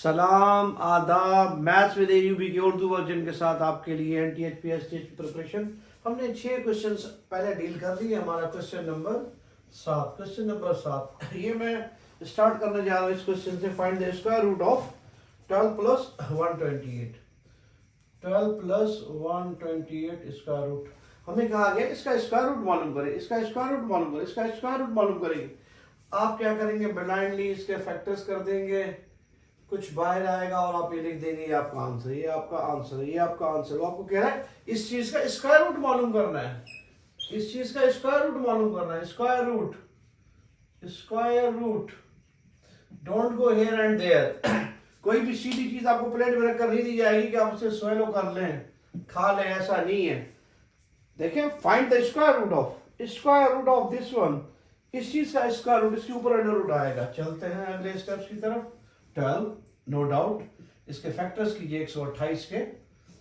सलाम आदाब। Maths with एयूबी के उर्दू वर्जन के साथ आपके लिए NTHPS टेस्ट की प्रिपरेशन। हमने 6 क्वेश्चंस पहले डील कर लिए। हमारा क्वेश्चन नंबर 7 ये मैं स्टार्ट करने जा रहा हूँ इस क्वेश्चन से। Find the square root of 12 plus 128। 12 plus 128 square root हमें कहा गया इसका स्क्वायर रूट मालूम करें, इसका स्क्वायर रूट मालूम करें, इसका स्क्वायर रूट मालूम करेंगे। आप क्या करेंगे, ब्लाइंडली इसके फैक्टर्स कर देंगे, कुछ बाहर आएगा और आप ये लिख देंगे ये आपका आंसर, ये आपका आंसर, ये आपका आंसर। वो आपको कह रहा है इस चीज का स्क्वायर रूट मालूम करना है, इस चीज का स्क्वायर रूट मालूम करना है। Square root, square root, don't go here and there. कोई भी सीधी चीज आपको प्लेट में रखकर नहीं दी जाएगी कि आप उसे स्वेलो कर लें, खा लें, ऐसा नहीं है। देखिए, find the square root of this one. इस चीज का स्क्वायर रूट, इसके ऊपर अंडर रूट आएगा। चलते हैं अगले स्टेप्स की तरफ। 12 नो डाउट, इसके फैक्टर्स कीजिए 128 के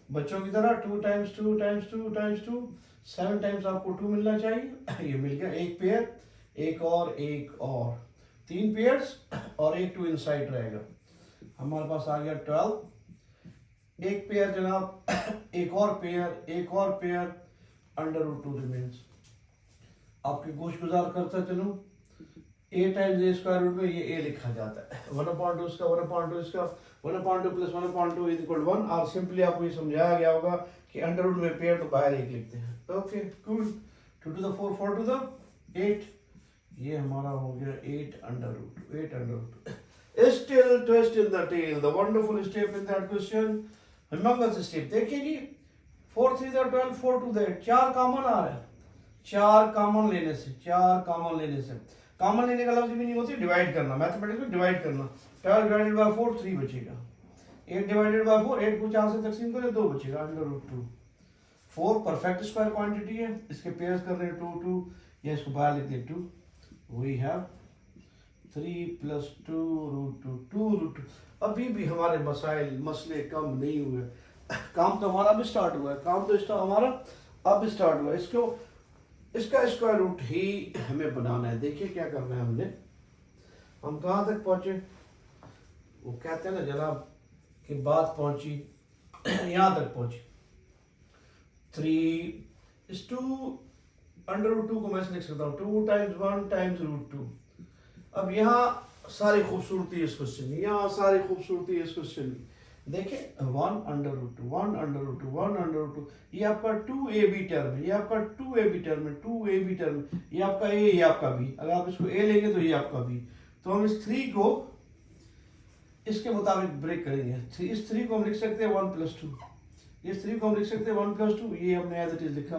बच्चों की तरह। 2 टाइम्स 2 टाइम्स 2 टाइम्स 2, 7 टाइम्स आपको 2 मिलना चाहिए। ये मिल गया। एक पेयर, एक और 3 पेयर्स और एक 2 इनसाइड रहेगा। हमारे पास आ गया 12। एक पेयर जनाब, एक और पेयर, अंडर रूट 2 रिमेन्स। आपके गोश गुजार करता चलूं, a times a square root में ये a लिखा जाता है। 1/2 इसका, 1/2 इसका, 1/2 प्लस 1/2 इज इक्वल 1। और सिंपली आपको ये समझाया गया होगा कि अंडर रूट में पेयर तो बाहर एक लिखते हैं। Okay good. 2 to the 4, 4 to the 8, ये हमारा हो गया 8 under root. Still twist in the tail, the wonderful step in that question, humongous step। देखिए जी, 4 3 12, 4 2 8, 4 कॉमन आ रहा है। 4 कॉमन लेने से कॉमन लेने का लफ्ज भी नहीं होती, डिवाइड करना। मैथमेटिक्स में डिवाइड करना। 12 डिवाइडेड बाय 4 3 बचेगा। 8 डिवाइडेड बाय 4, 8 को 4 से तकसीम करें 2 बचेगा, under root 2। 4 perfect square quantity है, इसके पेयर्स कर रहे हैं 2 2, या इसको बाहर लिख दे 2। We have 3 plus 2 root 2। अभी भी हमारे मसले कम नहीं हुए। काम तो हमारा अभी स्टार्ट हुआ है। इसका स्क्वायर रूट ही हमें बनाना है। देखिए क्या करना है हमने। हम कहाँ तक पहुंचे, वो कहते हैं ना जनाब कि बात पहुंची यहां तक पहुंची। 3:2 अंडर रूट 2 को मैं लिख सकता हूँ 2 टाइम्स 1 टाइम्स रूट 2। अब यहाँ सारी खूबसूरती इस क्वेश्चन की, देखिए 1 अंडर रूट 2, ये आपका 2ab टर्म है, ये आपका 2ab टर्म है, ये आपका a, ये आपका b। अगर आप इसको a लेंगे तो ये आपका b। तो हम इस 3 को इसके मुताबिक ब्रेक करेंगे। इस 3 को हम लिख सकते हैं 1 प्लस 2, इस 3 को हम लिख सकते हैं 1 प्लस 2। ये हमने एज इट इज लिखा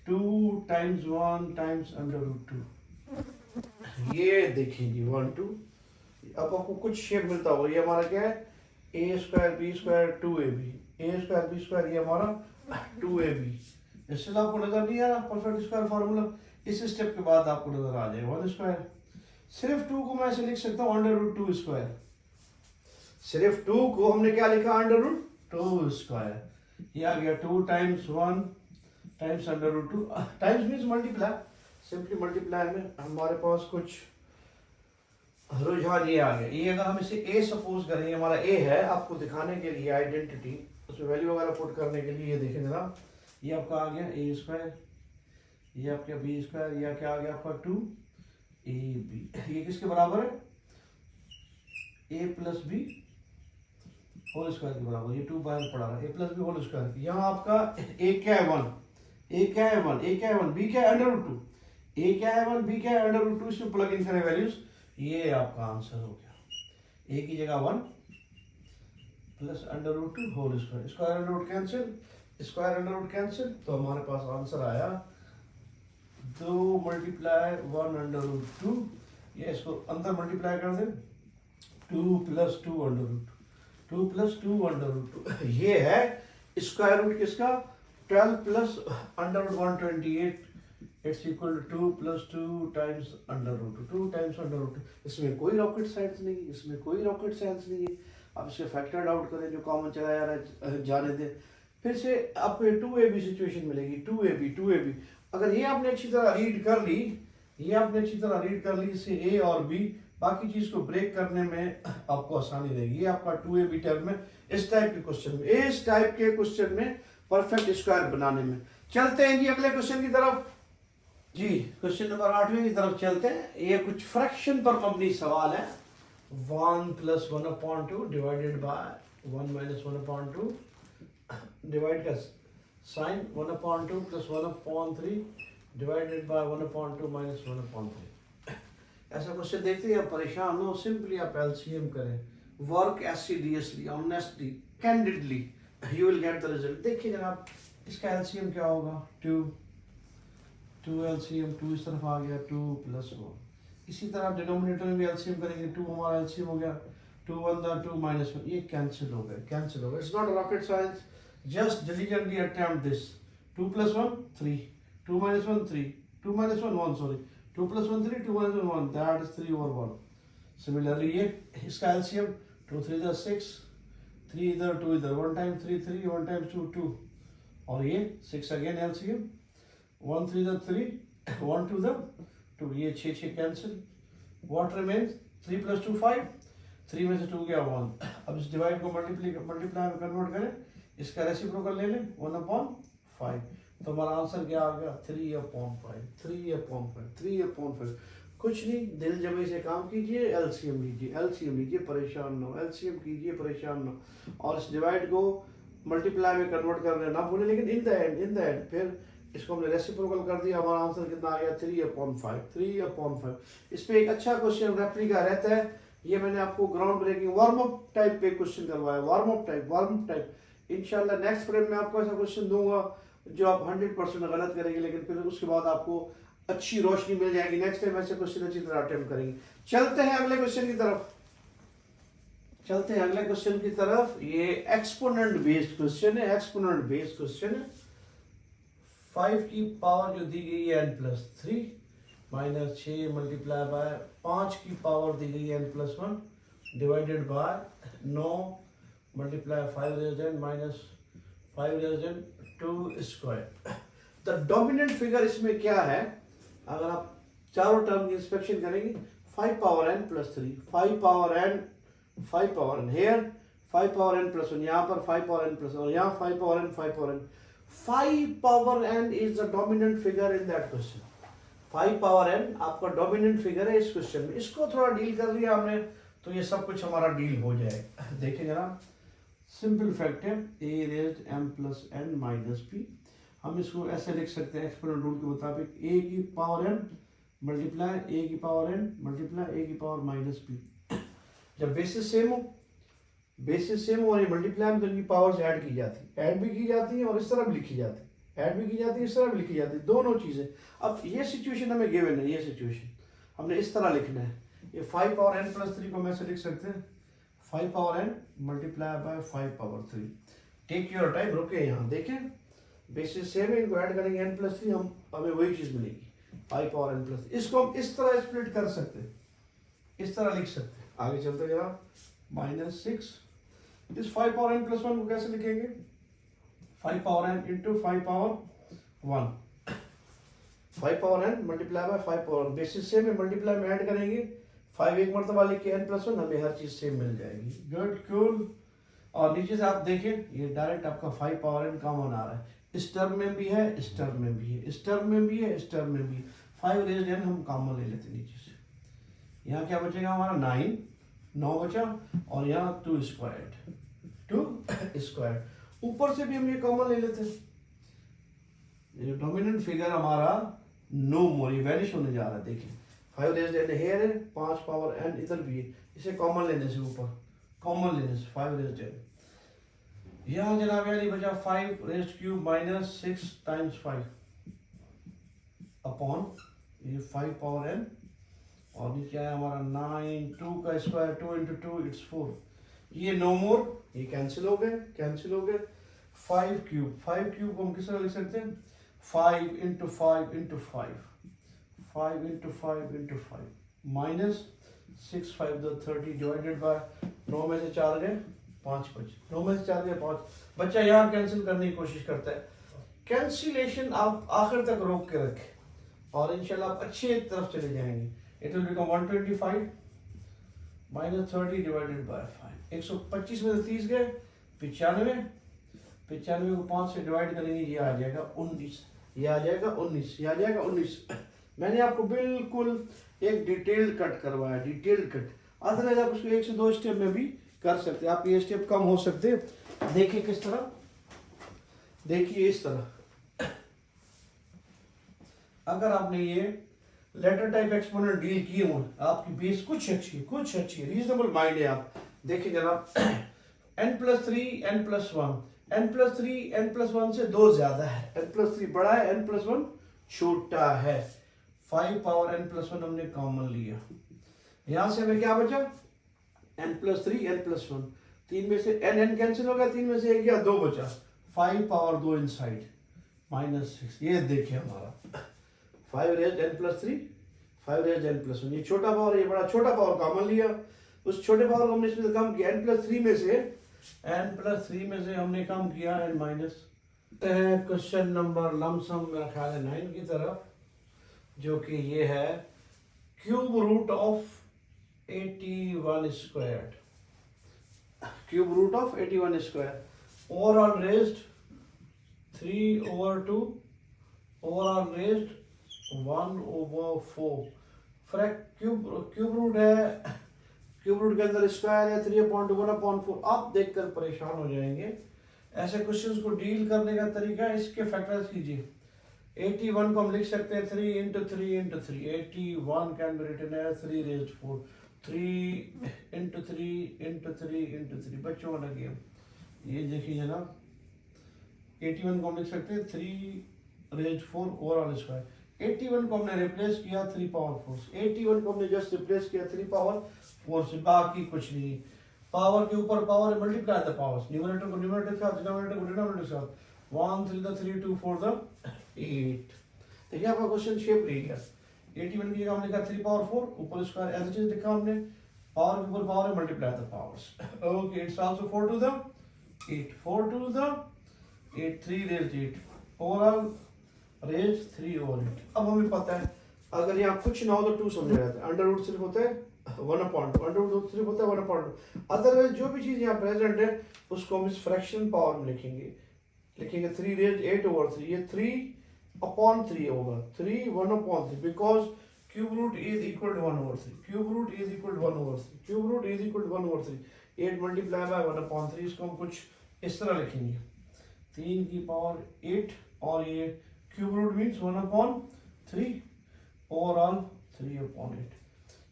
2 टाइम्स 1 टाइम्स अंडर रूट 2। ये देखिए जी 1 2। अब आपको कुछ शेप मिलता होगा। ये हमारा क्या है, a square b square 2ab, a square b square, ये हमारा 2ab। इससे आपको नजर नहीं आ रहा परफेक्ट स्क्वायर फार्मूला? इस स्टेप के बाद आपको नजर आ जाएगा 1 स्क्वायर। सिर्फ 2 को मैं ऐसे लिख सकता हूँ अंडर रूट 2 स्क्वायर। सिर्फ 2 को हमने क्या लिखा, अंडर रूट 2 स्क्वायर। ये आ गया 2 times 1 times under root 2। Times means multiply, simply multiply में हमारे पास कुछ रुझान ये आ गया। ये अगर हम इसे a सपोज करें, हमारा a है, आपको दिखाने के लिए आइडेंटिटी, उसमें वैल्यू वगैरह पुट करने के लिए, ये देखें जनाब, ये आपका आ गया a स्क्वायर, ये आपका b स्क्वायर, या क्या आ गया आपका 2ab। ये किसके बराबर है, a plus b whole square के बराबर। ये 2 बाहर पड़ा रहा है, a plus b whole square. यहाँ आपका a क्या है 1, a क्या है 1, b क्या है अंडर रूट 2, a क्या है 1, b क्या है अंडर रूट 2। इसमें प्लग इन करें वैल्यूज, ये आपका आंसर हो गया। a की जगह 1 plus under root 2 whole square, square under root cancel, तो हमारे पास आंसर आया 2 मल्टीप्लाई 1 अंडर रूट 2। ये इसको अंदर मल्टीप्लाई कर दे, 2 प्लस 2 अंडर रूट 2। ये है स्क्वायर रूट किसका, 12 plus under root 128, it's equal to 2 plus 2 times under root 2। इसमें कोई रॉकेट साइंस नहीं है। आप इसे फैक्टर्ड आउट करें, जो कॉमन चला जा रहा है जाने दें, फिर से आपको 2ab सिचुएशन मिलेगी। 2ab अगर ये आपने अच्छी तरह रीड कर ली, इससे a और b बाकी चीज को ब्रेक करने में आपको आसानी रहेगी। ये आपका 2ab टर्म में इस टाइप के क्वेश्चन में, इस टाइप के क्वेश्चन में परफेक्ट स्क्वायर बनाने में। चलते हैं जी अगले क्वेश्चन की तरफ। जी क्वेश्चन नंबर 8वें की तरफ चलते हैं। ये कुछ फ्रैक्शन पर मबनी सवाल है। 1 + 1/2 डिवाइडेड बाय 1 - 1/2 डिवाइड का साइन 1/2 + 1/3 डिवाइडेड बाय 1/2 - 1/3। ऐसा क्वेश्चन देखते हैं, आप परेशान हो, सिंपली आप एलसीएम करें, work assiduously, honestly, candidly, you will get the result. देखिए जनाब इसका एलसीएम क्या होगा, 2 एलसीएम 2 इस तरफ आ गया, 2 + 1। इसी तरह डिनोमिनेटर में भी एलसीएम करेंगे, 2 हमारा एलसीएम हो गया, 2 1 2 -1, ये कैंसिल हो गए, कैंसिल हो गए। It's not rocket science, just diligently attempt this। 2 + 1 3, 2 - 1 3, 2 - 1 1, sorry, 2 + 1 3, 2 - 1 1, that is 3/1। Similarly ये इसका एलसीएम 2 3 6, 3 इधर 2 इधर, 1 times 3 3, 1 times 2 2, और ये 6 अगेन एलसीएम, 1 3 3, 1 2 2, ये 6 6 कैंसिल। व्हाट रिमेन्स, 3 + 2 5, 3 में से 2 गया 1। अब इस डिवाइड को मल्टीप्लाई में कन्वर्ट करें, इसका रेसिप्रोकल ले लें 1/5, तो हमारा आंसर क्या आ गया, 3/5, 3/5, 3/5। कुछ नहीं, दिल जमे से काम कीजिए, एलसीएम लीजिए, एलसीएम लीजिए, परेशान ना हो, एलसीएम कीजिए, परेशान ना हो, और इस डिवाइड को मल्टीप्लाई में कन्वर्ट करना ना भूलें। लेकिन इन द एंड फिर इसको हमने रेसिप्रोकल कर दिया, हमारा आंसर कितना आ गया, 3/5, 3/5। इस पे एक अच्छा क्वेश्चन रेप्लिका रहता है, ये मैंने आपको ground breaking warm up type पे क्वेश्चन करवाया, वार्म अप टाइप। इंशाल्लाह नेक्स्ट फ्रेम में आपको ऐसा क्वेश्चन दूंगा जो आप 100% गलत करेंगे, लेकिन फिर उसके बाद आपको अच्छी रोशनी मिल जाएगी। नेक्स्ट टाइम ऐसे क्वेश्चन अच्छी तरह अटेम्प्ट करेंगे। चलते हैं अगले क्वेश्चन की तरफ। ये एक्सपोनेंट बेस्ड क्वेश्चन है, 5 की पावर जो दी गई है n+3 - 6 × 5 की पावर दी गई है n+1 divided by 9 × 5 - 5 square. The dominant figure इसमें क्या है, अगर आप चारों टर्म की इंस्पेक्शन करेंगे, 5 power n+3, 5 power n here, 5 power n+1 यहाँ पर, 5 पावर n+1 और यहाँ 5 power n, 5 power n। 5 power n is the dominant figure in that question. 5 power n आपका डोमिनेंट फिगर है इस क्वेश्चन में। इसको थोड़ा डील कर लिया हमने तो ये सब कुछ हमारा डील हो जाएगा। देखिए जनाब, सिंपल फैक्ट है, a⁻n + p। हम इसको ऐसे लिख सकते हैं एक्सपोनेंट रूल के मुताबिक, a की पावर n मल्टीप्लाई a की पावर n मल्टीप्लाई a की पावर -p। जब बेसिस सेम हो और ये मल्टीप्लाई में, तो इनकी पावर्स ऐड की जाती है, ऐड भी की जाती है और इस तरह भी लिखी जाती है, ऐड भी की जाती है, इस तरह भी लिखी जाती है, दोनों चीज़ें। अब ये सिचुएशन हमें गिवन है, ये सिचुएशन हमने इस तरह लिखना है। ये 5 पावर n+3 को हम ऐसे लिख सकते हैं, 5 power n multiply by 5 power 3। Take your time, रुके यहाँ देखें, बेसिस सेम है, इनको ऐड करेंगे n+3, हमें वही चीज़ मिलेगी, 5 पावर n+3। इसको हम इस तरह स्प्लिट कर सकते हैं, इस तरह लिख सकते हैं। आगे चलते जनाब, -6 इस 5 पावर n+1 को कैसे लिखेंगे, 5 power n into 5 power 1, 5 power n multiply by 5 power 1। Basis same है, मल्टीप्लाई में ऐड करेंगे, 5 एक मरतबा लिख के n+1, हमें हर चीज सेम मिल जाएगी। Good, cool. और नीचे से आप देखें, ये डायरेक्ट आपका 5 पावर n कॉमन आ रहा है, इस टर्म में भी है, इस टर्म में भी है, इस टर्म में भी है, इस टर्म में भी। 5 रेज़्ड n हम कॉमन ले लेते नीचे से, यहाँ क्या बचेगा हमारा 9 बचा, और यहाँ 2 स्क्वायर। ऊपर से भी हम ये कॉमन ले लेते हैं। ये डोमिनेंट फिगर हमारा नो मोर, ये वैनिश होने जा रहा है। देखिए 5 रेज़्ड n हेयर है, 5 पावर n इधर भी है, इसे कॉमन लेने से, ऊपर कॉमन लेने से 5 रेज़्ड n। यहाँ जनाब यानी बचा 5 raised cube minus 6 times 5 upon ये 5 पावर n, और नीचे आया हमारा 9, 2 का स्क्वायर, 2 × 2 इट्स 4। ये नो मोर, ये कैंसिल हो गए। 5 क्यूब को हम किस तरह लिख सकते हैं, 5 × 5 × 5, 5 × 5 × 5 माइनस 6 5 2 30 डिवाइडेड बाय 9 में से 4 गए 5 बचे, 9 में से 4 गए 5। बच्चा यहाँ कैंसिल करने की कोशिश करता है। कैंसिलेशन आप आखिर तक रोक के रखें और इंशाल्लाह आप अच्छी तरफ चले जाएंगे। It will become 125 -30 divided by 5। 125 में से 30 गए 95, 95 को 5 से डिवाइड करेंगे, ये आ जाएगा 19, ये आ जाएगा 19, ये आ जाएगा 19। मैंने आपको बिल्कुल एक डिटेल्ड कट करवाया, डिटेल्ड कट। अदरवाइज आप उसको 1 से 2 स्टेप में भी कर सकते हैं, आप ये स्टेप कम हो सकते हैं। देखिए किस तरह, देखिए इस तरह, अगर आपने ये लेटर टाइप एक्सपोनेंट डील किए हो, आपकी बेस कुछ अच्छी है, रीजनेबल माइंड है। आप देखिए जनाब, n+3 n+1, n+3 n+1 से 2 ज्यादा है, n+3 बड़ा है, n+1 छोटा है। 5 पावर n+1 हमने कॉमन लिया, यहां से हमें क्या बचा, n+3 n+1, 3 में से n कैंसिल हो गया, 3 में से 1 गया, 2 बचा, 5 पावर 2 इनसाइड -6। ये देखिए हमारा 5 रेज n+3, 5 रेज n+1, ये छोटा पावर, ये बड़ा, छोटा पावर कॉमन लिया, उस छोटे पावर को हमने इसमें कम किया, n+3 में से हमने कम किया n-। क्वेश्चन नंबर लमसम मेरा ख्याल है 9 की तरफ, जो कि ये है cube root of 81 squared, cube root of 81 square, overall raised 3/2, overall raised 1/4। Cube root है, क्यूब रूट के अंदर स्क्वायर है, 3/2 1/4। आप देखकर परेशान हो जाएंगे। ऐसे क्वेश्चंस को डील करने का तरीका, इसके फैक्टर्स कीजिए। 81 को हम लिख सकते हैं 3 × 3 × 3, 81 कैन बी रिटन एज 3⁻4, 3 × 3 × 3 × 3, बच्चों वाला गेम। ये देखिए जनाब, 81 को हम लिख सकते हैं 3⁻4 ओवरऑल स्क्वायर। 81 को हमने रिप्लेस किया 3 पावर 4 से, 81 को हमने जस्ट रिप्लेस किया 3 पावर 4 से, बाकी कुछ नहीं। पावर के ऊपर power, multiply the powers, numerator को न्यूमरेटर के साथ, डिनोमिनेटर को डिनोमिनेटर के साथ, 1 3 the 3 2 4 the 8। देखिए आपका क्वेश्चन शेप रही है। 81 की जगह हमने लिखा 3 पावर 4, ऊपर स्क्वायर एज इट इज लिखा हमने, पावर के ऊपर पावर है, multiply the powers. Okay, it's also 4 to the 8, 4 to the 8, 3 raised 8, overall raise 3/8। अब हमें पता है अगर यहाँ कुछ ना हो तो 2 समझा जाता है, अंडर रूट सिर्फ होता है 1/2, अंडर रूट सिर्फ होता है 1/2। अदरवाइज जो भी चीज यहाँ प्रेजेंट है उसको हम इस फ्रैक्शन पावर में लिखेंगे, 3 रेज 8/3, ये 3/3 होगा, 3 1/3, because cube root is equal to 1/3, cube root is equal to 1/3, cube root is equal to 1/3, 8 multiply by 1/3। इसको हम कुछ इस तरह लिखेंगे, 3 की पावर 8, और ये क्यूब रूट मीन्स 1/3, ओवरऑल 3/8।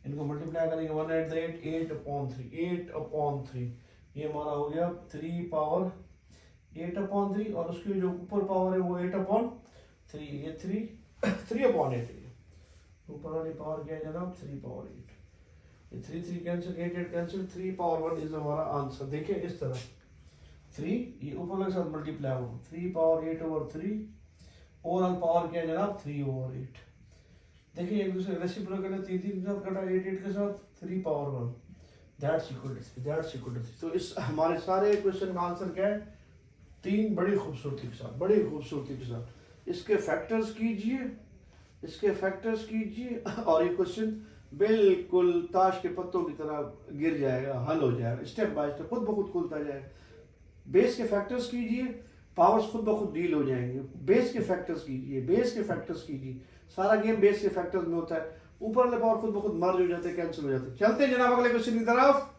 इनको मल्टीप्लाई करेंगे 1 at the 8, 8/3, ये हमारा हो गया 3 पावर 8/3, और उसकी जो ऊपर पावर है वो 8/3, ये 3/8 है। ऊपर वाली पावर क्या है जनाब, 3/8, ये 3 कैंसिल, 8 कैंसिल, 3 पावर 1 इज हमारा आंसर। देखिए इस तरह 3, ये ऊपर के साथ मल्टीप्लाई होगा, 3 पावर 8/3, ओवरऑल पावर क्या है जनाब 3/8। देखिए एक दूसरे रेसिप्रोकल है, 3 के साथ कटा, 8 के साथ, 3 power 1, that's equal to 3, that's equal to 3। तो इस हमारे सारे क्वेश्चन का आंसर क्या है, 3, बड़ी खूबसूरती के साथ, बड़ी खूबसूरती के साथ। इसके फैक्टर्स कीजिए, इसके फैक्टर्स कीजिए, और ये क्वेश्चन बिल्कुल ताश के पत्तों की तरह गिर जाएगा, हल हो जाएगा, स्टेप बाय स्टेप खुद ब खुद खुलता जाएगा। बेस के फैक्टर्स कीजिए, पावर्स खुद ब खुद डील हो जाएंगे। बेस के फैक्टर्स कीजिए, बेस के फैक्टर्स कीजिए, सारा गेम बेस के फैक्टर्स में होता है, ऊपर वाले पावर खुद ब खुद मर्ज हो जाते हैं, कैंसिल हो जाते हैं। चलते हैं जनाब अगले क्वेश्चन की तरफ,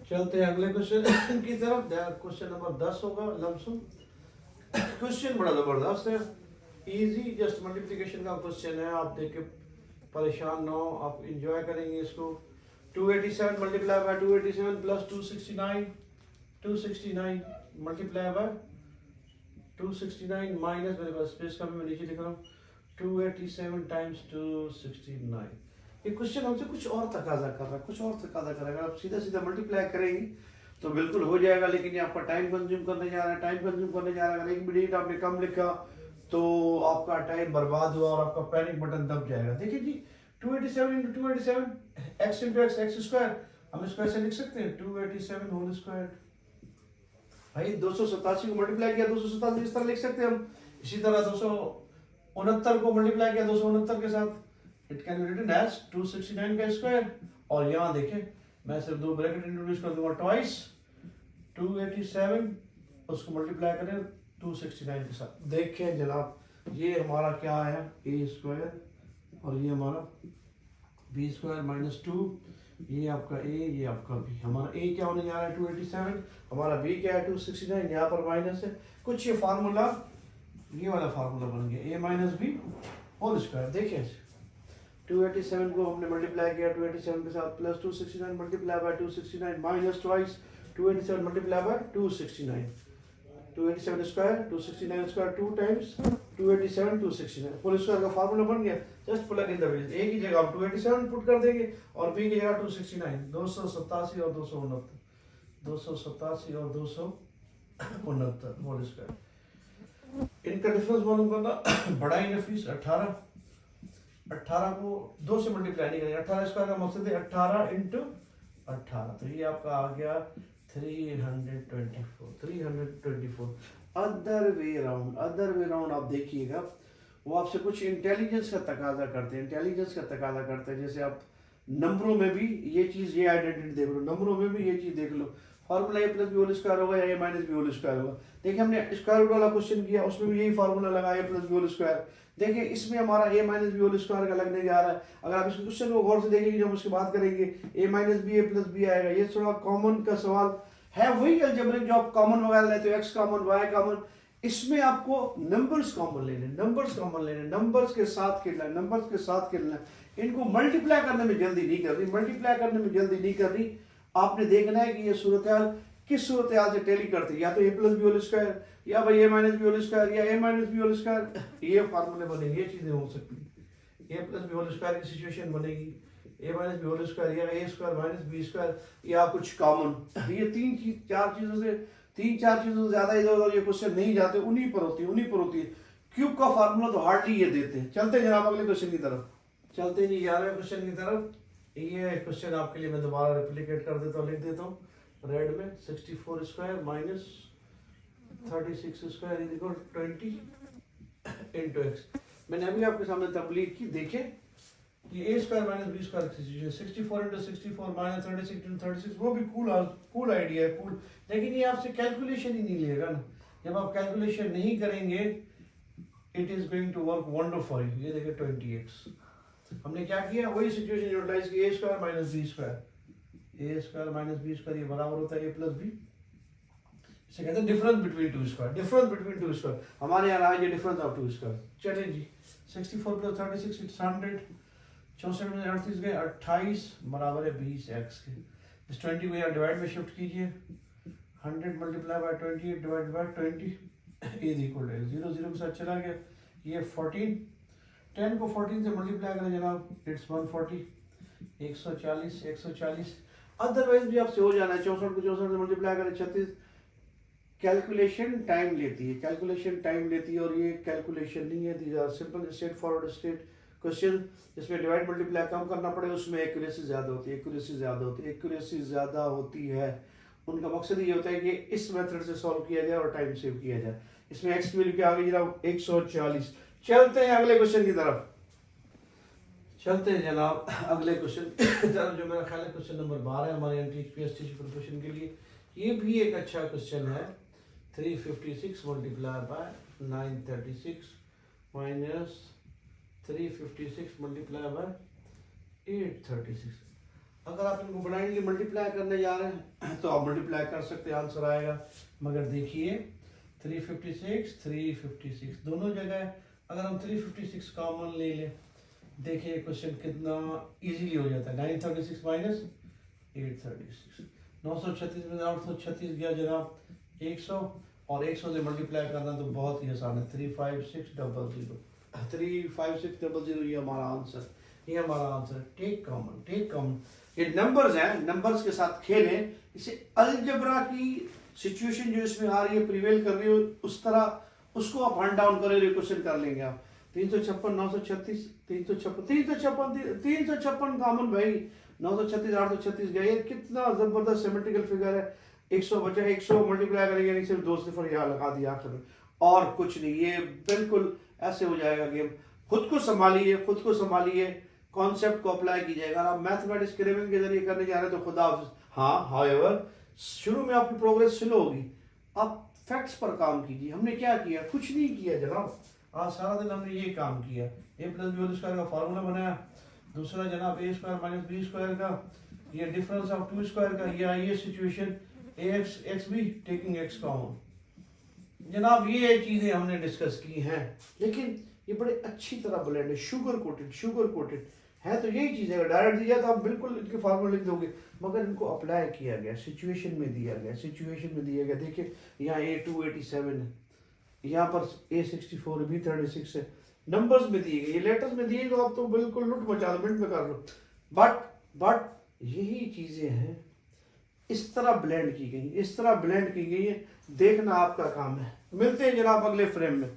चलते हैं अगले क्वेश्चन की तरफ। क्वेश्चन नंबर 10 होगा लमसम। क्वेश्चन बड़ा जबरदस्त है, इजी, जस्ट मल्टीप्लिकेशन का क्वेश्चन है, आप देख के परेशान ना हो, आप इंजॉय करेंगे इसको। 287 multiply bye 287 plus 269, 269 multiply by 269 minus, मेरे पास स्पेस का भी मैं नीचे लिख रहा हूँ, 287 टाइम्स 269। ये क्वेश्चन हमसे कुछ और तकाजा कर रहा है, कुछ और तकाजा करेगा। आप सीधा सीधा मल्टीप्लाई करेंगे तो बिल्कुल हो जाएगा, लेकिन ये आपका टाइम कंज्यूम करने जा रहा है, टाइम कंज्यूम करने जा रहा है। अगर एक भी डिजिट आपने कम लिखा तो आपका टाइम बर्बाद हुआ और आपका पैनिक बटन दब जाएगा। देखिए जी, 287 × 287, x × x, x स्क्वायर, हम इसको ऐसे लिख सकते हैं 287 होल स्क्वायर। भाई 287 को मल्टीप्लाई किया 287, इस तरह लिख सकते हैं हम। इसी तरह 269 को मल्टीप्लाई किया 269 के साथ, it can be written as 269 का स्क्वायर। और यहाँ देखें मैं सिर्फ दो ब्रैकेट इंट्रोड्यूस कर दूंगा, ट्वाइस 287 उसको मल्टीप्लाई करें 269 के साथ। देखें जनाब ये हमारा क्या आया ए स्क्वायर और ये हमारा बी स्क्वायर माइनस 2, ये आपका ए ये आपका बी। हमारा ए क्या होने जा रहा है 287, हमारा बी क्या है 269, यहाँ पर माइनस है कुछ, ये फार्मूला ये वाला फार्मूला बन गया A minus B whole square. देखिए 287 को हमने मल्टीप्लाई किया 287 के साथ plus 269 multiply by 269 minus twice 287 multiply by 269, 287 square 269 square 2 times 287 269 whole square का फार्मूला बन गया। Just plug in the values, A की जगह हम 287 पुट कर देंगे और बी की जगह 269, 287 और 269, 287 और 269 होल स्क्वायर। इनका डिफरेंस मालूम करना बड़ा ही नफीस 18 को 2 से मल्टीप्लाई नहीं करेंगे, 18 स्क्वायर का मकसद है 18 इंटू 18, तो ये आपका आ गया 324। अदर वे राउंड आप देखिएगा वो आपसे कुछ इंटेलिजेंस का तकाजा करते हैं, जैसे आप नंबरों में भी ये चीज़ ये आइडेंटिटी देख लो, नंबरों में भी ये चीज़ देख लो, फार्मूला ए प्लस बी होल स्क्वायर होगा या ए माइनस बी होल स्क्वायर होगा। देखिए हमने स्क्वायर रूट वाला क्वेश्चन किया उसमें भी यही फार्मूला लगा ए प्लस बी होल स्क्वायर। देखिए इसमें हमारा ए माइनस बी होल स्क्वायर का लगने जा रहा है। अगर आप इस क्वेश्चन को गौर से देखेंगे जब उसकी बात करेंगे ए माइनस बी ए प्लस बी आएगा, ये थोड़ा कॉमन का सवाल है, वही अलजेब्रिक जो आप कॉमन वगैरह लेते हो एक्स कॉमन वाई कॉमन, इसमें आपको नंबर्स कॉमन लेने, नंबर्स के साथ खेलना है। इनको मल्टीप्लाई करने में जल्दी नहीं करनी, आपने देखना है कि ये सूरत किस सूरत हाल से टेली करती है, या तो ए प्लस बी होल स्क्वायर या भाई ए माइनस बी होल स्क्वायर या ए माइनस बी होल स्क्वायर, ये फार्मूले बनेंगे, ये चीजें हो सकती है। ए प्लस बी होल स्क्वायर की सिचुएशन बनेगी, ए माइनस बी होल स्क्वायर या ए स्क्वायर माइनस बी स्क्वायर या कुछ कॉमन, ये तीन चार चीजों से ज्यादा इधर उधर ये क्वेश्चन नहीं जाते, उन्हीं पर होती है। क्यूब का फार्मूला तो हार्डली ये देते हैं। चलते जनाब अगले क्वेश्चन की तरफ, चलते जी 11वें क्वेश्चन की तरफ। ये क्वेश्चन आपके लिए मैं दोबारा रिप्लिकेट कर देता हूँ, लिख देता हूँ रेड में, 64 square minus 36 square is equal 20 into X. मैंने अभी आपके सामने तबलीग की, देखे कि A square minus B square 64 into 64 minus 36 into 36, वो भी कूल आइडिया है, कूल, लेकिन ये आपसे कैलकुलेशन ही नहीं लेगा ना। जब आप कैलकुलेशन नहीं करेंगे it is going to work wonder for you. ये देखिए 20x, हमने क्या किया, वही सिचुएशन यूटिलाइज की, ए स्क्वायर माइनस बी स्क्वायर, ए स्क्वायर माइनस बी स्क्वायर ये बराबर होता है ए प्लस बी, इसे कहते हैं डिफरेंस बिटवीन टू स्क्वायर। हमारे यहाँ है ये डिफरेंस ऑफ टू स्क्वायर। चलिए जी 64 प्लस 36 इट्स 100, 64 में 38 गए 28 बराबर है 20x के। इस 20 को यहाँ डिवाइड में शिफ्ट कीजिए, 100 multiply by 28 divide by 20 is equal to 0 0 के साथ चला गया, ये 14, 10 को 14 से मल्टीप्लाई करें जनाब, इट्स 140, 140। अदरवाइज भी आपसे हो जाना है, 64 को 64 से मल्टीप्लाई करें 36। कैलकुलेशन टाइम लेती है और ये कैलकुलेशन नहीं है, these are simple straightforward state question. जिसमें डिवाइड मल्टीप्लाई कम करना पड़े उसमें एक्यूरेसी ज़्यादा होती है। उनका मकसद ये होता है कि इस मेथड से सॉल्व किया जाए और टाइम सेव किया जाए। इसमें एक्स की वैल्यू क्या आ गई जनाब 140। चलते हैं अगले क्वेश्चन की तरफ, चलते हैं जनाब अगले क्वेश्चन जो मेरा ख्याल है क्वेश्चन नंबर 12 हमारे एनटीपीएस प्रोफेशन के लिए। ये भी एक अच्छा क्वेश्चन है, 356 multiply by 936 minus 356 multiply by 836। अगर आप इनको ब्लाइंडली मल्टीप्लाई करने जा रहे हैं तो आप मल्टीप्लाई कर सकते हैं, आंसर आएगा। मगर देखिए 356 दोनों जगह अगर हम 356 कॉमन ले लें, देखिए क्वेश्चन कितना इजीली हो जाता है। 936 माइनस 836, 936 में 836 गया जनाब 100, और 100 से मल्टीप्लाई करना तो बहुत ही आसान है, 35600 ये हमारा आंसर। Take common. ये नंबर्स हैं, नंबर्स के साथ खेलें। इसे अलजबरा की सिचुएशन जो इसमें आ रही है प्रिवेल कर रही है उस तरह उसको आप हंड डाउन करें, क्वेश्चन कर लेंगे आप। 356 936 356 कॉमन भाई, 936 836 गया, ये कितना जबरदस्त सिमेट्रिकल फिगर है। 100 बचा, 100 मल्टीप्लाई करेंगे यानी सिर्फ 2 सिफर यहाँ लगा दिया आखिर में, और कुछ नहीं। ये बिल्कुल ऐसे हो जाएगा गेम। खुद को संभालिए, कॉन्सेप्ट को अप्लाई कीजिएगा। आप मैथमेटिक्स क्रेविंग के जरिए करने जा रहे हैं तो खुदा हाफिज़। हाँ, हाउएवर शुरू में आपकी प्रोग्रेस स्लो होगी, आप फैक्ट्स पर काम कीजिए। हमने क्या किया? कुछ नहीं किया जनाब, आज सारा दिन हमने ये काम किया। ए प्लस बी होल स्क्वायर का फार्मूला बनाया, दूसरा जनाब ए स्क्वायर माइनस बी स्क्वायर का, ये डिफरेंस ऑफ टू स्क्वायर का, ये situation A x x be taking x common. जनाब ये चीज़ें हमने डिस्कस की हैं, लेकिन ये बड़े अच्छी तरह ब्लेंड है, शुगर कोटेड है। तो यही चीज़ है, अगर डायरेक्ट दिया तो आप बिल्कुल इनके फार्मूले लिख दोगे, मगर इनको अप्लाई किया गया, सिचुएशन में दिया गया। देखिए यहाँ A287 है, यहाँ पर A64 B36 है, नंबर्स में दिए गए, ये लेटर्स में दिए, तो आप तो बिल्कुल लुट मचा लो, मिनट में कर लो। बट यही चीज़ें हैं, इस तरह ब्लेंड की गई है, देखना आपका काम है। मिलते हैं जनाब अगले फ्रेम में।